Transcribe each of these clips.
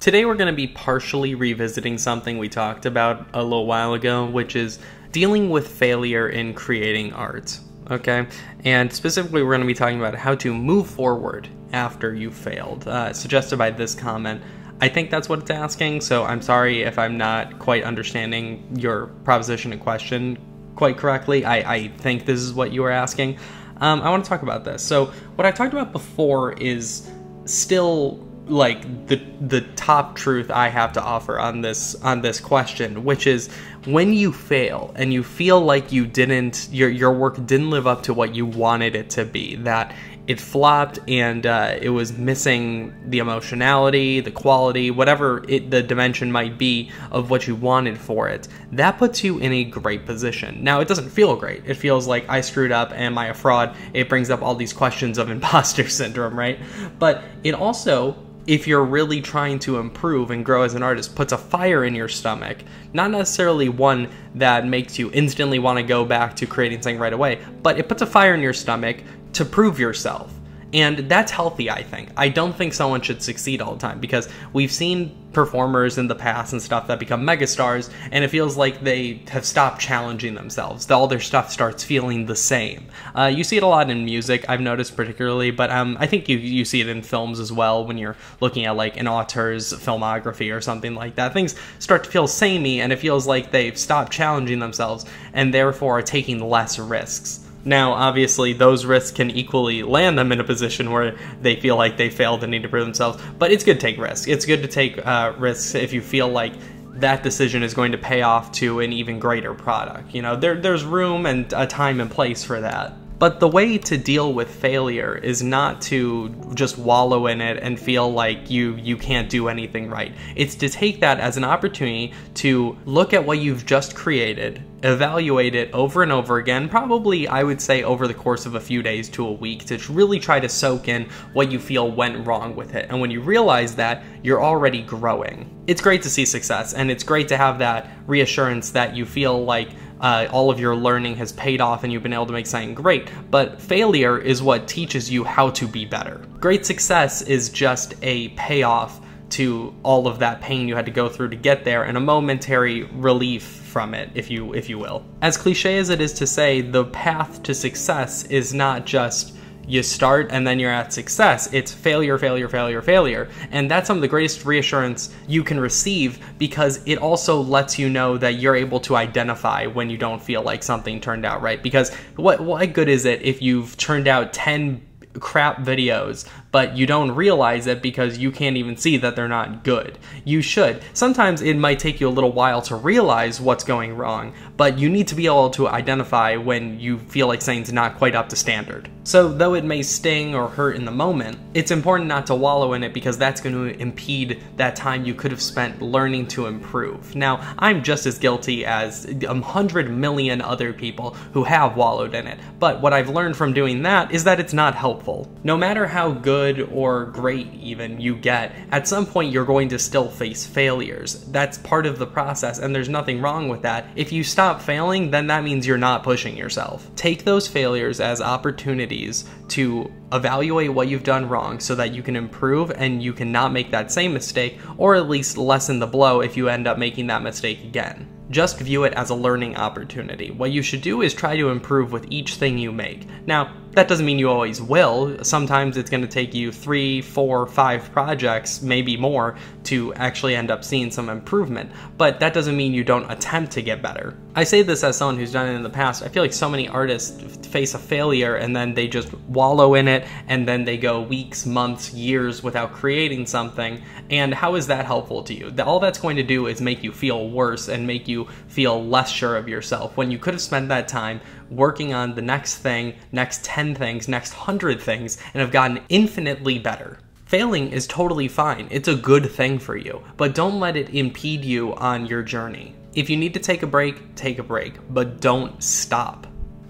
Today we're going to be partially revisiting something we talked about a little while ago, which is dealing with failure in creating art, okay? And specifically we're going to be talking about how to move forward after you failed, suggested by this comment. I think that's what it's asking, so I'm sorry if I'm not quite understanding your proposition and question quite correctly. I think this is what you were asking. I want to talk about this. So what I talked about before is still like the top truth I have to offer on this question, which is when you fail and you feel like you didn't, your work didn't live up to what you wanted it to be, that it flopped and it was missing the emotionality, the quality, whatever the dimension might be of what you wanted for it, that puts you in a great position. Now, it doesn't feel great. It feels like I screwed up, am I a fraud? It brings up all these questions of imposter syndrome, right? But it also, if you're really trying to improve and grow as an artist, puts a fire in your stomach. Not necessarily one that makes you instantly want to go back to creating something right away, but it puts a fire in your stomach to prove yourself. And that's healthy, I think. I don't think someone should succeed all the time, because we've seen performers in the past and stuff that become megastars, and it feels like they have stopped challenging themselves. All their stuff starts feeling the same. You see it a lot in music, I've noticed particularly, but I think you see it in films as well when you're looking at like an auteur's filmography or something like that. Things start to feel samey, and it feels like they've stopped challenging themselves and therefore are taking less risks. Now, obviously, those risks can equally land them in a position where they feel like they failed and need to prove themselves, but it's good to take risks. It's good to take risks if you feel like that decision is going to pay off to an even greater product. You know, there's room and a time and place for that. But the way to deal with failure is not to just wallow in it and feel like you can't do anything right. It's to take that as an opportunity to look at what you've just created, evaluate it over and over again, probably I would say over the course of a few days to a week, to really try to soak in what you feel went wrong with it. And when you realize that, you're already growing. It's great to see success, and it's great to have that reassurance that you feel like all of your learning has paid off and you've been able to make something great, but failure is what teaches you how to be better. Great success is just a payoff to all of that pain you had to go through to get there, and a momentary relief from it, if you will. As cliche as it is to say, the path to success is not just you start and then you're at success. It's failure, failure, failure, failure. And that's some of the greatest reassurance you can receive, because it also lets you know that you're able to identify when you don't feel like something turned out right. Because what good is it if you've turned out 10 crap videos, but you don't realize it because you can't even see that they're not good? You should. Sometimes it might take you a little while to realize what's going wrong, but you need to be able to identify when you feel like something's not quite up to standard. So though it may sting or hurt in the moment, it's important not to wallow in it, because that's going to impede that time you could have spent learning to improve. Now, I'm just as guilty as 100 million other people who have wallowed in it, but what I've learned from doing that is that it's not helpful. No matter how good or great even you get, at some point you're going to still face failures. That's part of the process, and there's nothing wrong with that. If you stop failing, then that means you're not pushing yourself. Take those failures as opportunities to evaluate what you've done wrong so that you can improve and you can not make that same mistake, or at least lessen the blow if you end up making that mistake again. Just view it as a learning opportunity. What you should do is try to improve with each thing you make. Now, that doesn't mean you always will. Sometimes it's going to take you 3, 4, 5 projects, maybe more, to actually end up seeing some improvement. But that doesn't mean you don't attempt to get better. I say this as someone who's done it in the past. I feel like so many artists face a failure and then they just wallow in it, and then they go weeks, months, years without creating something. And how is that helpful to you? All that's going to do is make you feel worse and make you feel less sure of yourself, when you could have spent that time working on the next thing, next 10 things, next 100 things, and have gotten infinitely better. Failing is totally fine. It's a good thing for you, but don't let it impede you on your journey. If you need to take a break, but don't stop.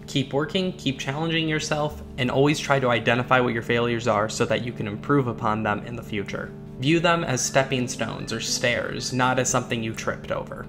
Keep working, keep challenging yourself, and always try to identify what your failures are so that you can improve upon them in the future. View them as stepping stones or stairs, not as something you tripped over.